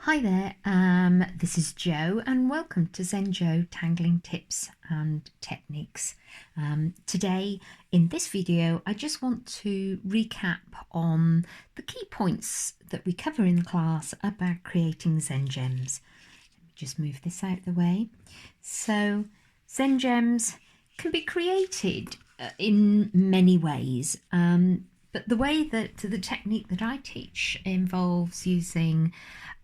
Hi there, this is Jo and welcome to Zenjo Tangling Tips and Techniques. Today in this video I just want to recap on the key points that we cover in the class about creating Zengems. Let me just move this out of the way. So Zengems can be created in many ways, but the way that the technique that I teach involves using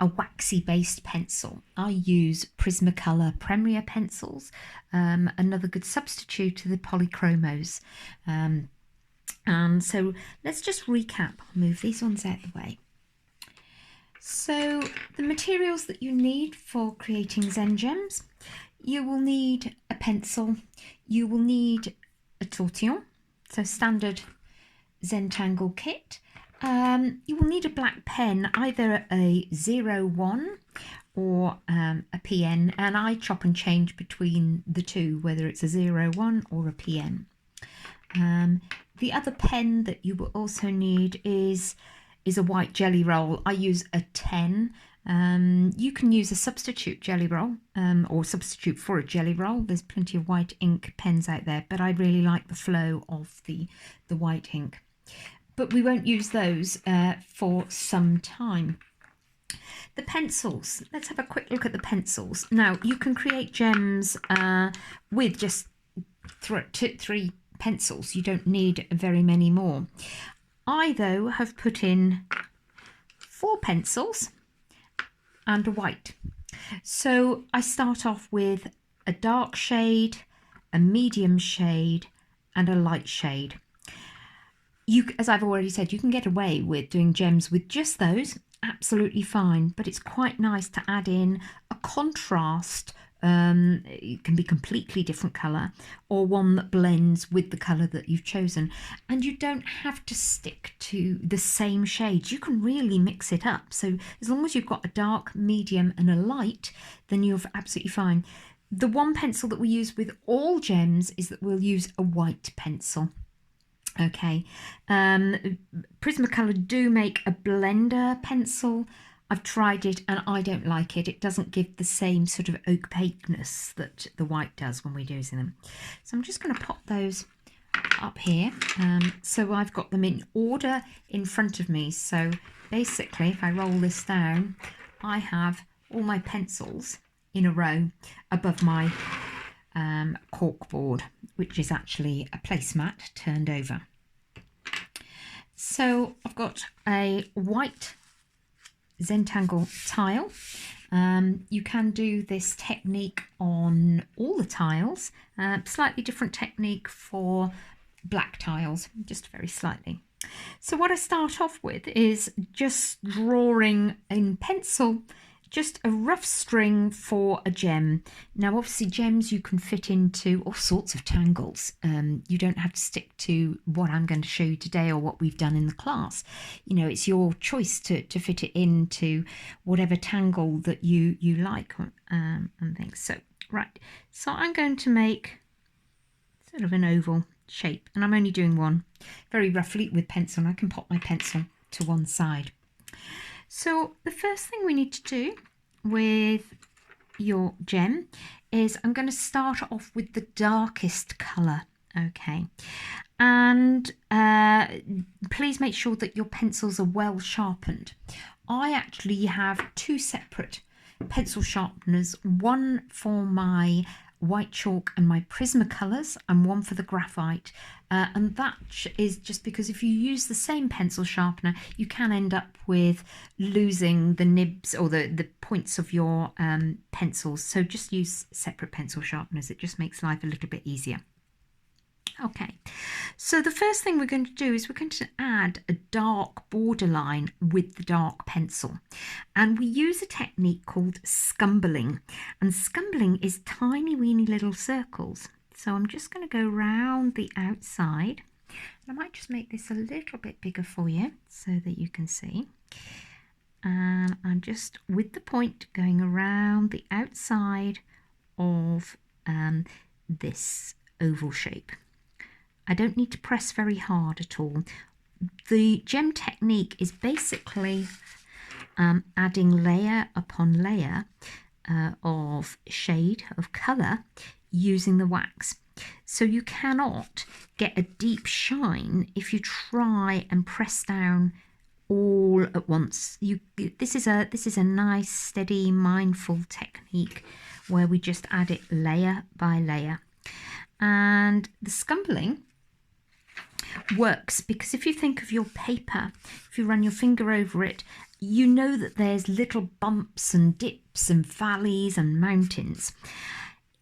a waxy based pencil. I use Prismacolor Premier pencils, another good substitute to the polychromos. And so let's just recap. I'll move these ones out of the way. So the materials that you need for creating Zengems: you will need a pencil, you will need a tortillon, so standard Zentangle kit. You will need a black pen, either a 01 or a PN, and I chop and change between the two, whether it's a 01 or a PN. The other pen that you will also need is a white jelly roll. I use a 10. You can use a substitute jelly roll or substitute for a jelly roll. There's plenty of white ink pens out there, but I really like the flow of the white ink. But we won't use those for some time. The pencils, let's have a quick look at the pencils. Now, you can create gems with just three pencils. You don't need very many more. I, though, have put in 4 pencils and a white. So I start off with a dark shade, a medium shade, and a light shade. As I've already said, you can get away with doing gems with just those, absolutely fine, but it's quite nice to add in a contrast. It can be completely different colour or one that blends with the colour that you've chosen, and you don't have to stick to the same shades. You can really mix it up, so as long as you've got a dark, medium and a light, then you're absolutely fine. The one pencil that we use with all gems is that we'll use a white pencil. Okay, Prismacolor do make a blender pencil. I've tried it and I don't like it. It doesn't give the same sort of opaqueness that the white does when we're using them. So I'm just going to pop those up here. So I've got them in order in front of me. So basically, if I roll this down, I have all my pencils in a row above my cork board, which is actually a placemat turned over. So I've got a white Zentangle tile. You can do this technique on all the tiles, slightly different technique for black tiles, just very slightly. So what I start off with is just drawing in pencil just a rough string for a gem. Now obviously gems you can fit into all sorts of tangles. You don't have to stick to what I'm going to show you today or what we've done in the class. You know, it's your choice to fit it into whatever tangle that you like and things. So right, so I'm going to make sort of an oval shape, and I'm only doing one very roughly with pencil, and I can pop my pencil to one side. So the first thing we need to do with your gem is I'm going to start off with the darkest colour, okay? And please make sure that your pencils are well sharpened. I actually have 2 separate pencil sharpeners, one for my white chalk and my Prismacolors and one for the graphite, and that is just because if you use the same pencil sharpener you can end up with losing the nibs or the points of your pencils, so just use separate pencil sharpeners. It just makes life a little bit easier. Okay, so the first thing we're going to do is we're going to add a dark borderline with the dark pencil, and we use a technique called scumbling, and scumbling is tiny weeny little circles. So I'm just going to go round the outside, and I might just make this a little bit bigger for you so that you can see, and I'm just with the point going around the outside of this oval shape. I don't need to press very hard at all. The gem technique is basically adding layer upon layer of shade of colour using the wax. So you cannot get a deep shine if you try and press down all at once. This is a nice, steady, mindful technique where we just add it layer by layer. And the scumbling works because if you think of your paper, if you run your finger over it, you know that there's little bumps and dips and valleys and mountains.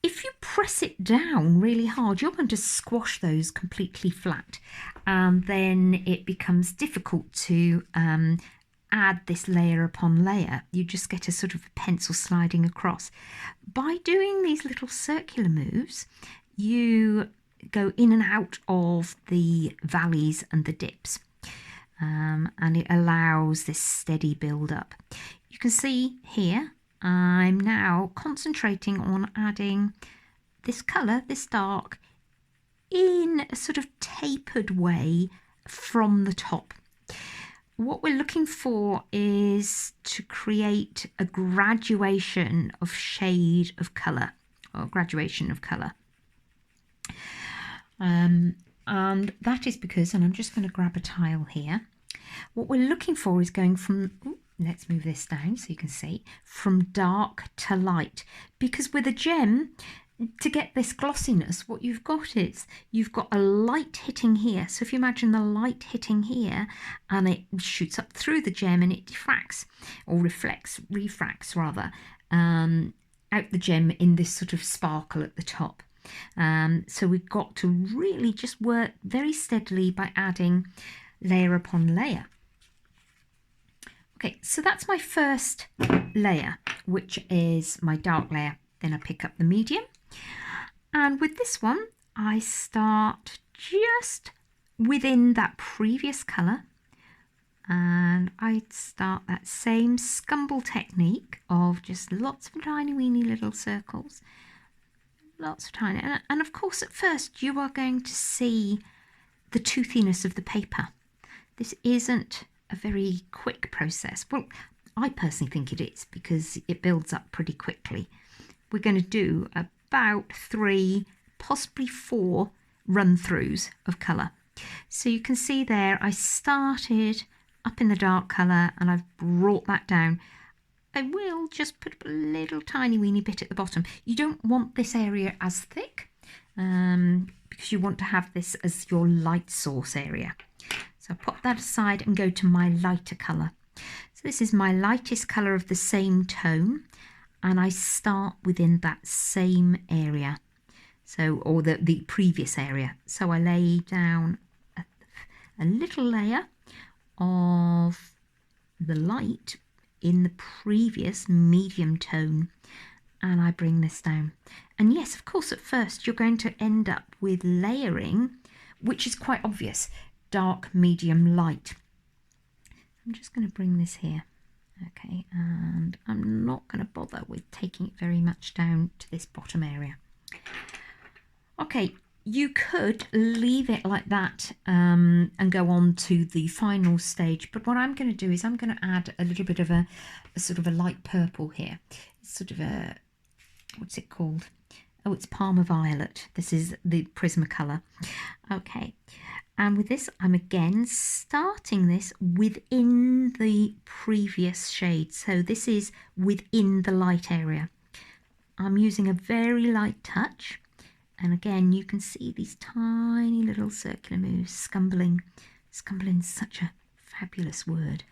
If you press it down really hard, you're going to squash those completely flat, and then it becomes difficult to add this layer upon layer. You just get a sort of pencil sliding across. By doing these little circular moves, you go in and out of the valleys and the dips, and it allows this steady build up. You can see here I'm now concentrating on adding this colour, this dark, in a sort of tapered way from the top. What we're looking for is to create a graduation of shade of colour, or graduation of colour. And that is because, and I'm just going to grab a tile here, what we're looking for is going from, let's move this down so you can see, from dark to light. Because with a gem, to get this glossiness, what you've got is, you've got a light hitting here. So if you imagine the light hitting here, and it shoots up through the gem and it diffracts, or refracts rather, out the gem in this sort of sparkle at the top. So we've got to really just work very steadily by adding layer upon layer. Okay, so that's my first layer, which is my dark layer. Then I pick up the medium, and with this one I start just within that previous colour, and I start that same scumble technique of just lots of tiny weeny little circles, lots of tiny, and of course at first you are going to see the toothiness of the paper. This isn't a very quick process. Well, I personally think it is, because it builds up pretty quickly. We're going to do about 3, possibly 4 run-throughs of colour. So you can see there I started up in the dark colour and I've brought that down. I will just put a little tiny weeny bit at the bottom. You don't want this area as thick, because you want to have this as your light source area. So I'll pop that aside and go to my lighter colour. So this is my lightest colour of the same tone, and I start within that same area, so, or the previous area. So I lay down a little layer of the light in the previous medium tone, and I bring this down. And yes, of course, at first you're going to end up with layering, which is quite obvious. Dark, medium, light. I'm just going to bring this here. Okay, and I'm not going to bother with taking it very much down to this bottom area. Okay, you could leave it like that and go on to the final stage, but what I'm going to do is I'm going to add a little bit of a sort of a light purple here. It's sort of a, what's it called? Oh, it's Parma Violet. This is the Prismacolor. Okay, and with this I'm again starting this within the previous shade. So this is within the light area. I'm using a very light touch, and again you can see these tiny little circular moves. Scumbling. Scumbling is such a fabulous word.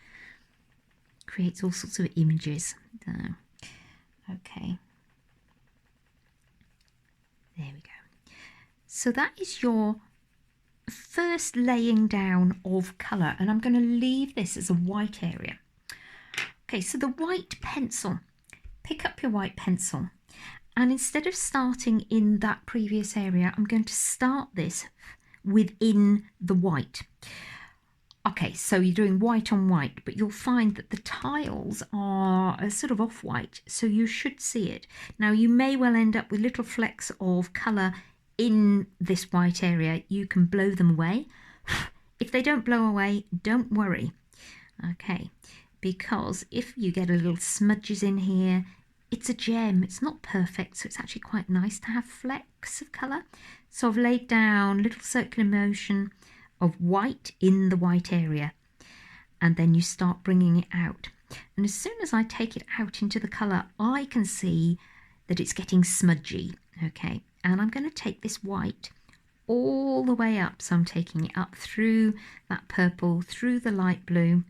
Creates all sorts of images. Okay. There we go. So that is your first laying down of colour, and I'm going to leave this as a white area. Okay, so the white pencil. Pick up your white pencil, and instead of starting in that previous area, I'm going to start this within the white. Okay, so you're doing white on white, but you'll find that the tiles are sort of off-white, so you should see it. Now, you may well end up with little flecks of colour in this white area. You can blow them away. If they don't blow away, don't worry. Okay, because if you get a little smudges in here, it's a gem. It's not perfect, so it's actually quite nice to have flecks of colour. So I've laid down little circular motion of white in the white area, and then you start bringing it out. And as soon as I take it out into the colour, I can see that it's getting smudgy. Okay, and I'm going to take this white all the way up. So I'm taking it up through that purple, through the light blue,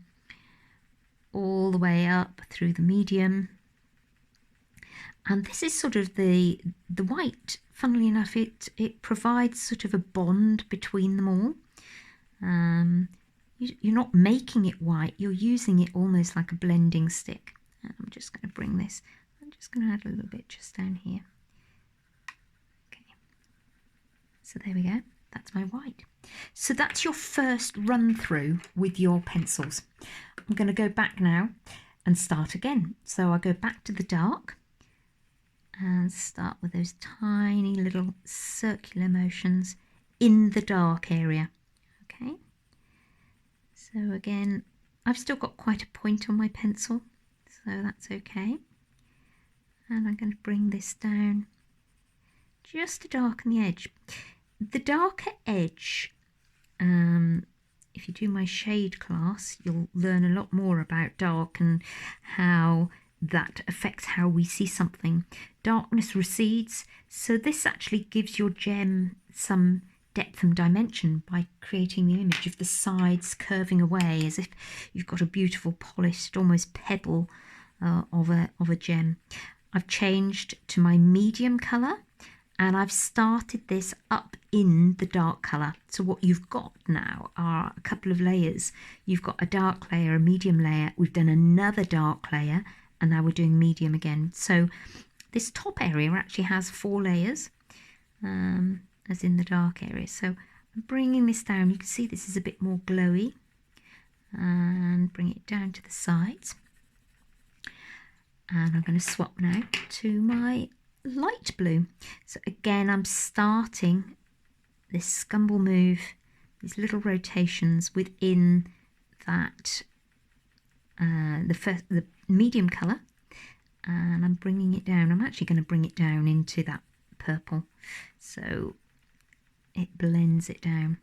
all the way up through the medium. And this is sort of the white, funnily enough, it provides sort of a bond between them all. You're not making it white, you're using it almost like a blending stick. And I'm just going to bring this, I'm just going to add a little bit just down here. Okay, so there we go, that's my white. So that's your first run through with your pencils. I'm going to go back now and start again. So I'll go back to the dark and start with those tiny little circular motions in the dark area. Okay, so again, I've still got quite a point on my pencil, so that's okay. And I'm going to bring this down just to darken the edge. The darker edge, if you do my shade class, you'll learn a lot more about dark and how that affects how we see something. Darkness recedes, so this actually gives your gem some depth and dimension by creating the image of the sides curving away as if you've got a beautiful polished almost pebble of a gem. I've changed to my medium colour and I've started this up in the dark colour. So what you've got now are a couple of layers. You've got a dark layer, a medium layer, we've done another dark layer, and now we're doing medium again. So this top area actually has 4 layers, as in the dark area. So I'm bringing this down. You can see this is a bit more glowy, and bring it down to the sides. And I'm going to swap now to my light blue. So again, I'm starting this scumble move, these little rotations within that the medium colour, and I'm bringing it down. I'm actually going to bring it down into that purple so it blends it down.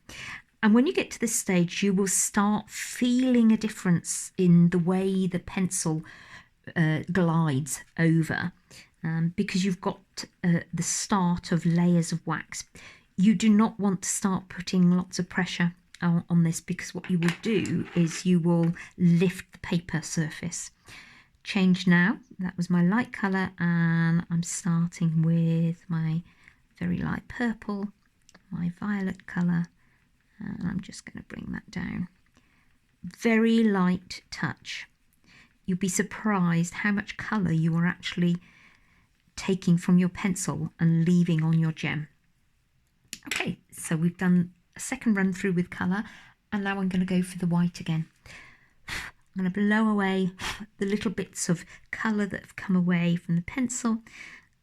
And when you get to this stage, you will start feeling a difference in the way the pencil glides over, because you've got the start of layers of wax. You do not want to start putting lots of pressure on this, because what you will do is you will lift the paper surface. Change now, that was my light colour, and I'm starting with my very light purple, my violet colour, and I'm just going to bring that down. Very light touch. You'll be surprised how much colour you are actually taking from your pencil and leaving on your gem. Okay, so we've done a second run through with colour, and now I'm going to go for the white again. I'm going to blow away the little bits of colour that have come away from the pencil,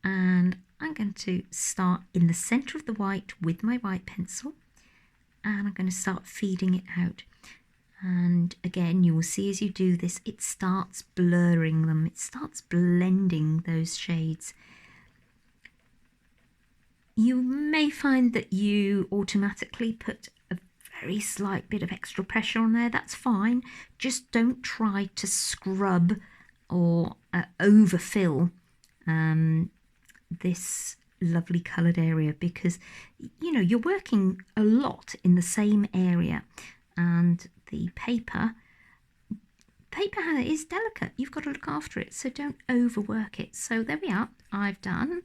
and I'm going to start in the centre of the white with my white pencil, and I'm going to start feeding it out. And again, you will see as you do this, it starts blurring them, it starts blending those shades. You may find that you automatically put a very slight bit of extra pressure on there. That's fine. Just don't try to scrub or overfill this lovely coloured area, because you know you're working a lot in the same area, and the paper is delicate. You've got to look after it, so don't overwork it. So there we are. I've done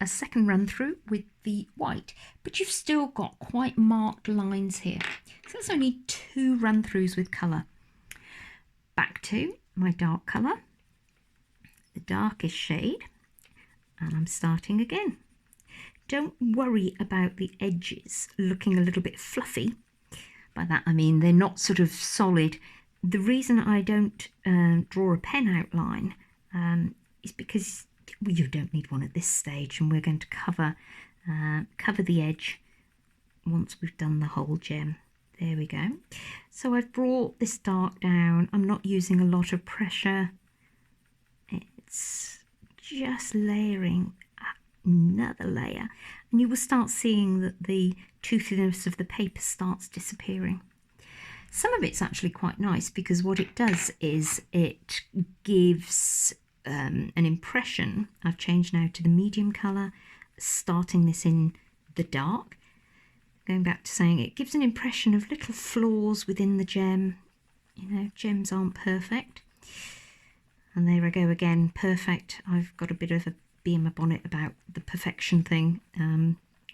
a second run through with the white, but you've still got quite marked lines here. So that's only 2 run throughs with colour. Back to my dark colour, the darkest shade, and I'm starting again. Don't worry about the edges looking a little bit fluffy. By that I mean they're not sort of solid. The reason I don't draw a pen outline is because you don't need one at this stage, and we're going to cover the edge once we've done the whole gem. There we go. So I've brought this dark down. I'm not using a lot of pressure. It's just layering another layer, and you will start seeing that the toothiness of the paper starts disappearing. Some of it's actually quite nice because what it does is it gives an impression. I've changed now to the medium colour, starting this in the dark. Going back to saying it gives an impression of little flaws within the gem. You know, gems aren't perfect. And there I go again, perfect. I've got a bit of a bee in my bonnet about the perfection thing.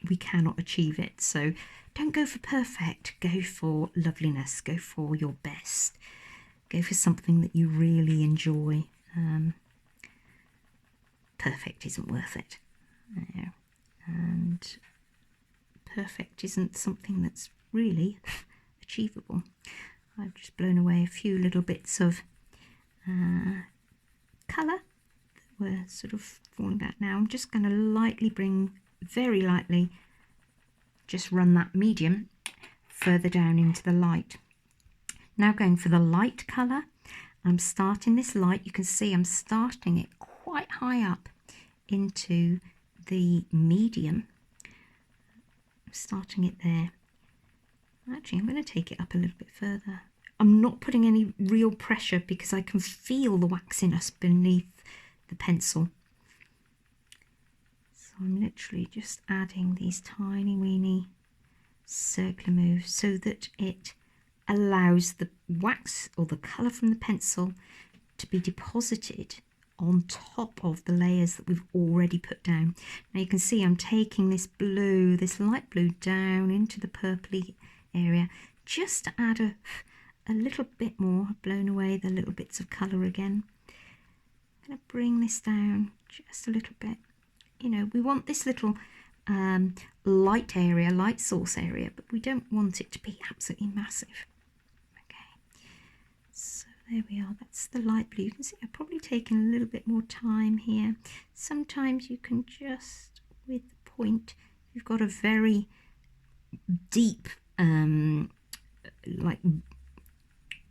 We cannot achieve it, so don't go for perfect, go for loveliness, go for your best, go for something that you really enjoy. Perfect isn't worth it, no. And perfect isn't something that's really achievable. I've just blown away a few little bits of colour that were sort of falling back. Now I'm just going to lightly bring, very lightly, just run that medium further down into the light. Now going for the light colour, I'm starting this light. You can see I'm starting it quite high up into the medium. I'm starting it there. Actually, I'm going to take it up a little bit further. I'm not putting any real pressure because I can feel the waxiness beneath the pencil. So I'm literally just adding these tiny weeny circular moves so that it allows the wax or the colour from the pencil to be deposited on top of the layers that we've already put down. Now you can see I'm taking this blue, this light blue, down into the purpley area just to add a little bit more. I've blown away the little bits of colour again. I'm going to bring this down just a little bit. You know, we want this little light area, light source area, but we don't want it to be absolutely massive. Okay, so there we are. That's the light blue. You can see I've probably taken a little bit more time here. Sometimes you can just, with the point, you've got a very deep like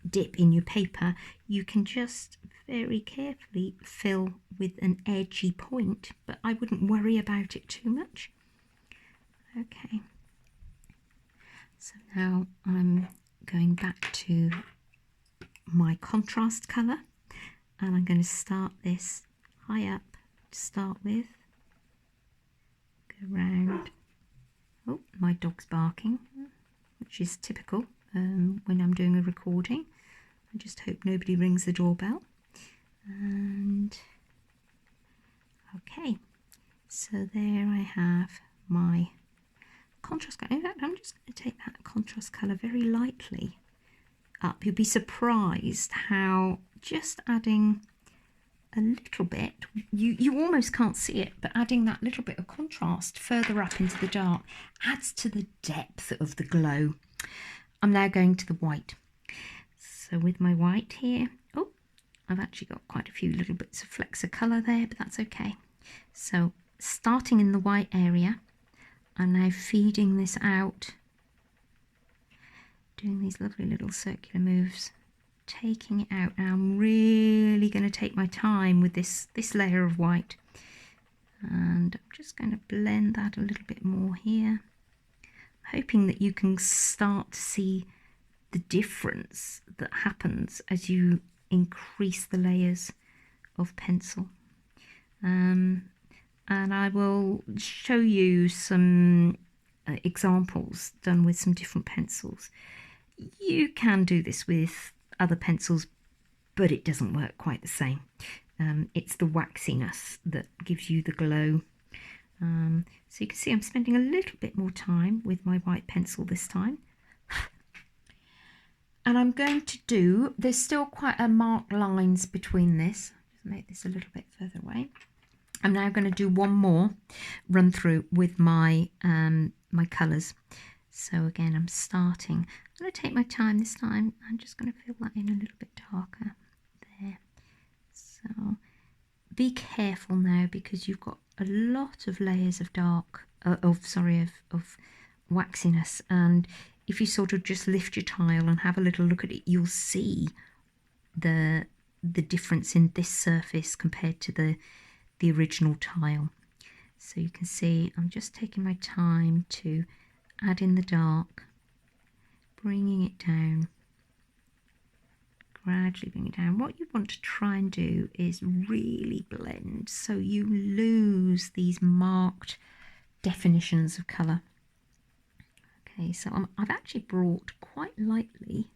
dip in your paper, you can just very carefully fill with an edgy point, but I wouldn't worry about it too much. Okay, so now I'm going back to my contrast colour, and I'm going to start this high up to start with, go round. Oh, my dog's barking, which is typical when I'm doing a recording. I just hope nobody rings the doorbell. And okay, so there I have my contrast colour. In fact, I'm just going to take that contrast colour very lightly up. You'll be surprised how just adding a little bit, you almost can't see it, but adding that little bit of contrast further up into the dark adds to the depth of the glow. I'm now going to the white. So with my white here, oh, I've actually got quite a few little bits of flecks of colour there, but that's okay. So starting in the white area, I'm now feeding this out, doing these lovely little circular moves, taking it out. Now I'm really going to take my time with this layer of white, and I'm just going to blend that a little bit more here, hoping that you can start to see the difference that happens as you increase the layers of pencil. And I will show you some examples done with some different pencils. You can do this with other pencils, but it doesn't work quite the same. It's the waxiness that gives you the glow. So you can see I'm spending a little bit more time with my white pencil this time. And I'm going to do, there's still quite a marked lines between this. Just make this a little bit further away. I'm now going to do one more run through with my my colours. So again, I'm starting. I'm going to take my time this time. I'm just going to fill that in a little bit darker there. So be careful now, because you've got a lot of layers of dark, of waxiness, and if you sort of just lift your tile and have a little look at it, you'll see the difference in this surface compared to the original tile. So you can see I'm just taking my time to add in the dark, bringing it down, gradually bring it down. What you want to try and do is really blend so you lose these marked definitions of colour. Okay, so I've actually brought quite lightly,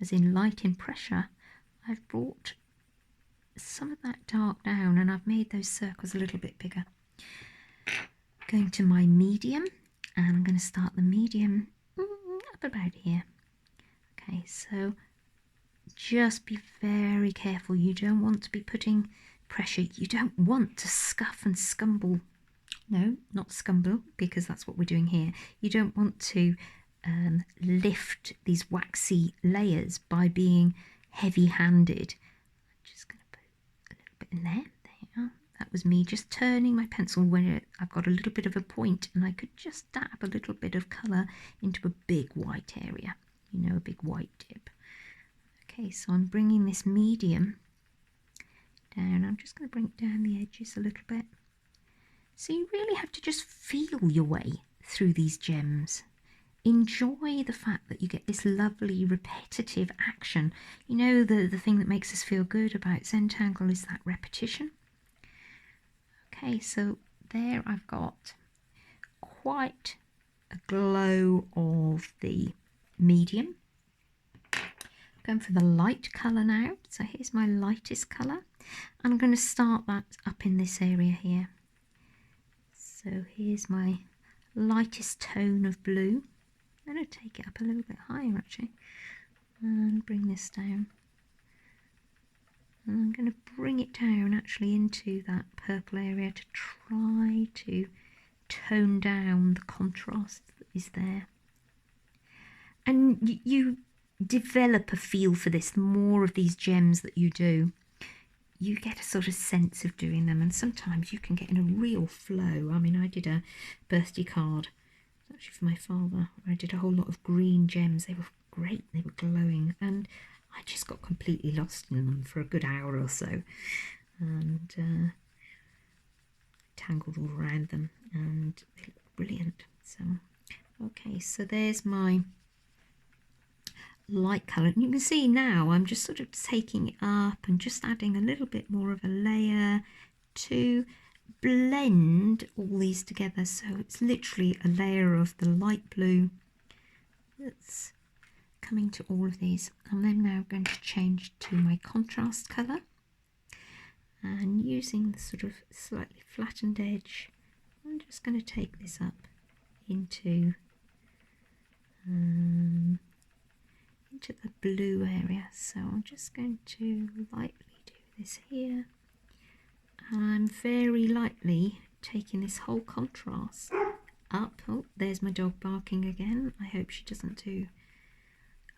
as in light in pressure, I've brought some of that dark down and I've made those circles a little bit bigger. Going to my medium, and I'm going to start the medium up about here. Okay, so just be very careful. You don't want to be putting pressure. You don't want to scuff and scumble. No, not scumble, because that's what we're doing here. You don't want to lift these waxy layers by being heavy-handed. I'm just going to put a little bit in there. There you are. That was me just turning my pencil when I've got a little bit of a point, and I could just dab a little bit of colour into a big white area. You know, a big white dip. Okay, so I'm bringing this medium down. I'm just going to bring it down the edges a little bit. So you really have to just feel your way through these gems. Enjoy the fact that you get this lovely repetitive action. You know, the thing that makes us feel good about Zentangle is that repetition. Okay, so there I've got quite a glow of the medium. Going for the light colour now. So here's my lightest colour. And I'm going to start that up in this area here. So here's my lightest tone of blue. I'm going to take it up a little bit higher actually and bring this down. And I'm going to bring it down actually into that purple area to try to tone down the contrast that is there. And you develop a feel for this. The more of these gems that you do, you get a sort of sense of doing them, and sometimes you can get in a real flow. I mean, I did a birthday card, actually for my father. I did a whole lot of green gems. They were great, they were glowing, and I just got completely lost in them for a good hour or so, and tangled all around them, and they look brilliant. So, okay, so there's my light colour, and you can see now I'm just sort of taking it up and just adding a little bit more of a layer to blend all these together. So it's literally a layer of the light blue that's coming to all of these. I'm then now going to change to my contrast colour, and using the sort of slightly flattened edge, I'm just going to take this up into the blue area. So I'm just going to lightly do this here, and I'm very lightly taking this whole contrast up. Oh, there's my dog barking again. I hope she doesn't do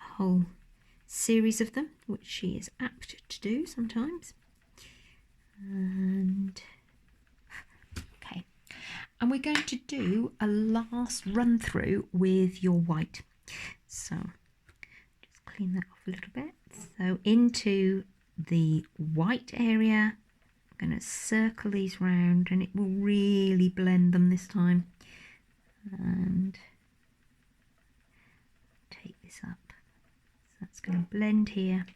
a whole series of them, which she is apt to do sometimes. And okay, and we're going to do a last run through with your white. So clean that off a little bit. So into the white area, I'm going to circle these round, and it will really blend them this time. And take this up. So that's going to blend here.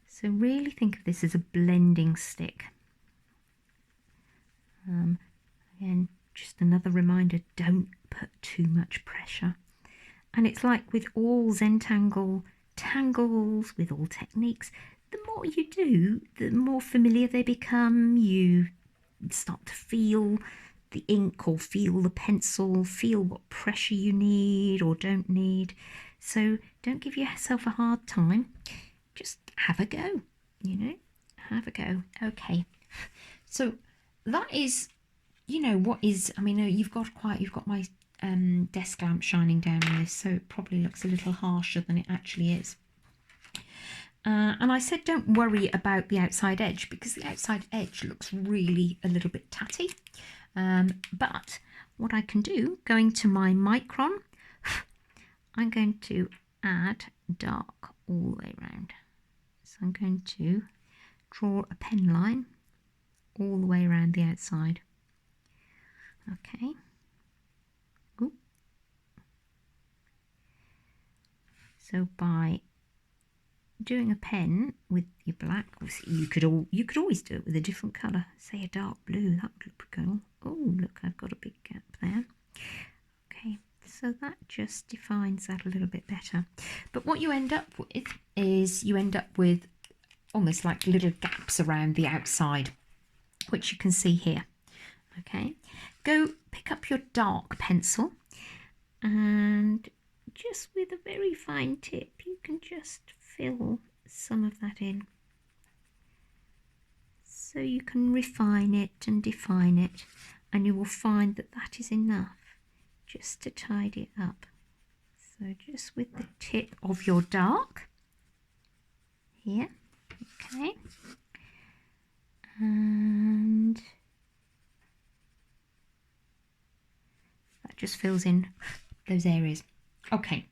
So really think of this as a blending stick. Again, just another reminder, don't put too much pressure. And it's like with all Zentangle tangles, with all techniques, the more you do, the more familiar they become. You start to feel the ink, or feel the pencil, feel what pressure you need or don't need. So don't give yourself a hard time, just have a go, you know, have a go. Okay, so that is, you know, what is, I mean, you've got my desk lamp shining down on this, so it probably looks a little harsher than it actually is. And I said don't worry about the outside edge, because the outside edge looks really a little bit tatty. But what I can do, going to my micron, I'm going to add dark all the way around. So I'm going to draw a pen line all the way around the outside. Okay. Ooh. So by doing a pen with your black, obviously you could always do it with a different colour. Say a dark blue, that would look cool. Oh, look, I've got a big gap there. Okay, so that just defines that a little bit better. But what you end up with is you end up with almost like little gaps around the outside, which you can see here. Okay, go pick up your dark pencil, and just with a very fine tip you can just fill some of that in, so you can refine it and define it, and you will find that that is enough just to tidy it up. So just with the tip of your dark here, okay, and that just fills in those areas. Okay,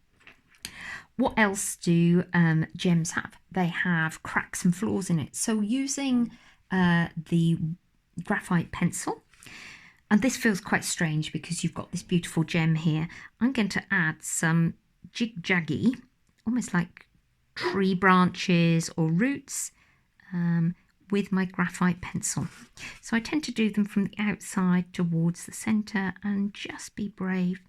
what else do gems have? They have cracks and flaws in it. So using the graphite pencil, and this feels quite strange because you've got this beautiful gem here, I'm going to add some jig-jaggy, almost like tree branches or roots, with my graphite pencil. So I tend to do them from the outside towards the centre and just be brave.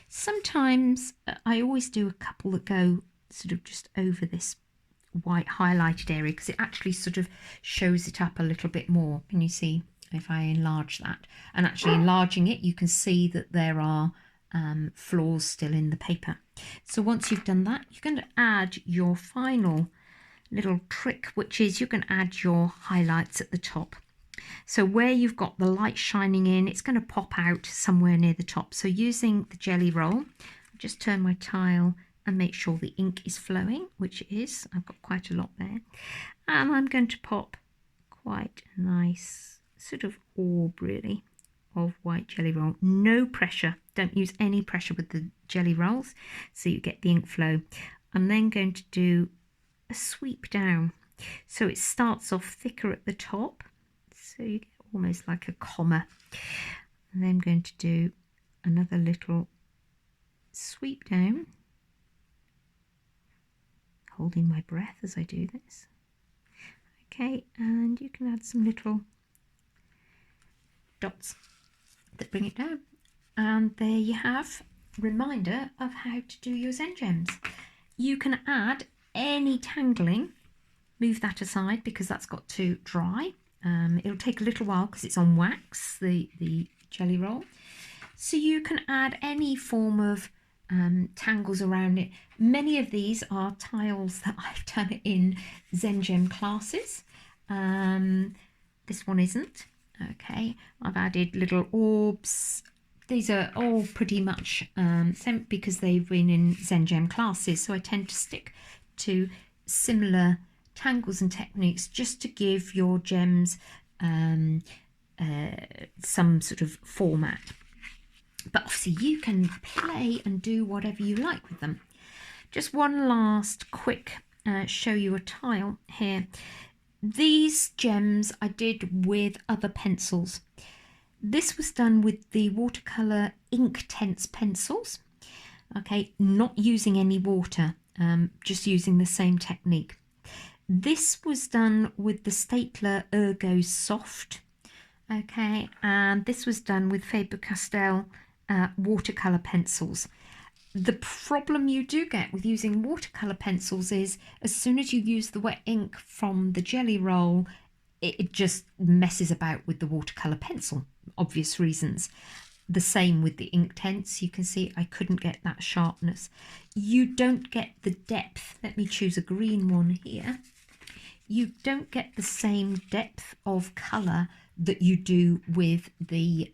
Sometimes I always do a couple that go sort of just over this white highlighted area, because it actually sort of shows it up a little bit more. Can you see if I enlarge that? And actually enlarging it, you can see that there are flaws still in the paper. So once you've done that, you're going to add your final little trick, which is you can add your highlights at the top. So where you've got the light shining in, it's going to pop out somewhere near the top. So using the jelly roll, I'll just turn my tile and make sure the ink is flowing, which it is. I've got quite a lot there. And I'm going to pop quite a nice sort of orb really of white jelly roll. No pressure, don't use any pressure with the jelly rolls, so you get the ink flow. I'm then going to do a sweep down, so it starts off thicker at the top, so you get almost like a comma, and then I'm going to do another little sweep down, holding my breath as I do this. Okay, and you can add some little dots that bring it down, and there you have a reminder of how to do your Zengems. You can add any tangling, move that aside because that's got to dry. It'll take a little while because it's on wax, the jelly roll. So you can add any form of tangles around it. Many of these are tiles that I've done in Zengem classes. This one isn't. Okay, I've added little orbs. These are all pretty much same because they've been in Zengem classes, so I tend to stick to similar tangles and techniques just to give your gems some sort of format. But obviously you can play and do whatever you like with them. Just one last quick show you a tile here. These gems I did with other pencils. This was done with the watercolour Inktense pencils. Okay, not using any water, just using the same technique. This was done with the Staedtler Ergo Soft. Okay, and this was done with Faber-Castell watercolour pencils. The problem you do get with using watercolour pencils is as soon as you use the wet ink from the jelly roll, it just messes about with the watercolour pencil, obvious reasons. The same with the Inktense, you can see I couldn't get that sharpness. You don't get the depth. Let me choose a green one here. You don't get the same depth of colour that you do with the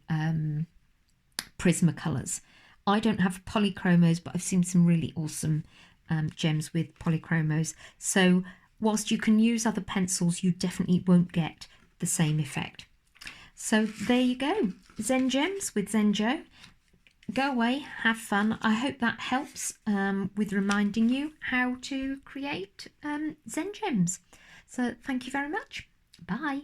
Prismacolors. I don't have polychromos, but I've seen some really awesome gems with polychromos. So whilst you can use other pencils, you definitely won't get the same effect. So there you go, Zengems with Zenjo. go away, have fun. I hope that helps with reminding you how to create Zengems. So thank you very much. Bye.